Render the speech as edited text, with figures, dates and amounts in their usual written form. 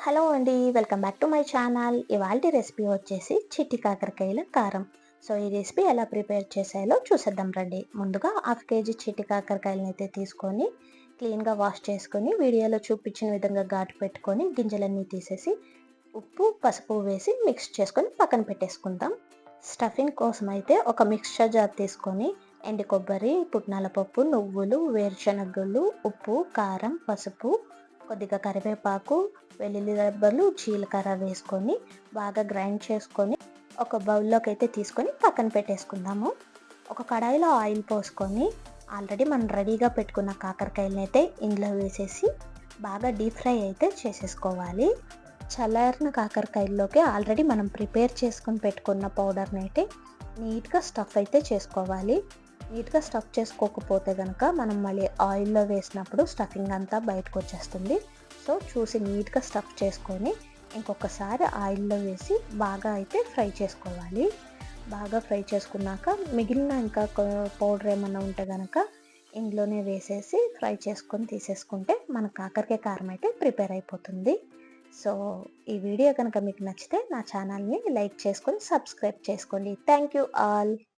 Hello అండి. Welcome back to my channel. ఇవాల్టి recipe వచ్చేసి చిట్టి కాకరకాయల కారం. సో, ఈ రెసిపీ ఎలా ప్రిపేర్ చేసేయాలో చూసేద్దాం రండి. ముందుగా హాఫ్ కేజీ చిట్టి కాకరకాయలనైతే తీసుకొని క్లీన్‌గా వాష్ చేసుకొని వీడియోలో చూపించిన విధంగా ఘాటు పెట్టుకొని గింజలన్నీ తీసేసి ఉప్పు, పసుపు వేసి మిక్స్ చేసుకొని పక్కన పెట్టేసుకుందాం. స్టఫింగ్ కోసం అయితే ఒక మిక్స్చర్ జార్ తీసుకొని ఎండు కొబ్బరి, పుట్నాల పప్పు, నువ్వులు, వేరుశనగ గుళ్ళు, ఉప్పు, కారం, పసుపు, కొద్దిగా కరివేపాకు, వెల్లుల్లి రెబ్బలు, జీలకర్ర వేసుకొని బాగా గ్రైండ్ చేసుకొని ఒక బౌల్లోకి అయితే తీసుకొని పక్కన పెట్టేసుకుందాము. ఒక కడాయిలో ఆయిల్ పోసుకొని ఆల్రెడీ మనం రెడీగా పెట్టుకున్న కాకరకాయలని అయితే ఇందులో వేసేసి బాగా డీప్ ఫ్రై అయితే చేసేసుకోవాలి. చల్లారిన కాకరకాయల్లోకి ఆల్రెడీ మనం ప్రిపేర్ చేసుకొని పెట్టుకున్న పౌడర్ని అయితే నీట్గా స్టఫ్ అయితే చేసుకోవాలి. నీట్గా స్టఫ్ చేసుకోకపోతే కనుక మనం మళ్ళీ ఆయిల్లో వేసినప్పుడు స్టఫింగ్ అంతా బయటకు వచ్చేస్తుంది. సో చూసి నీట్గా స్టఫ్ చేసుకొని ఇంకొకసారి ఆయిల్లో వేసి బాగా అయితే ఫ్రై చేసుకోవాలి. బాగా ఫ్రై చేసుకున్నాక మిగిలిన ఇంకా పౌడర్ ఏమన్నా ఉంటే కనుక ఇందులోనే వేసేసి ఫ్రై చేసుకొని తీసేసుకుంటే మన కాకరకాయ కారం అయితే ప్రిపేర్ అయిపోతుంది. సో ఈ వీడియో కనుక మీకు నచ్చితే నా ఛానల్ని లైక్ చేసుకొని సబ్స్క్రైబ్ చేసుకోండి. Thank you all.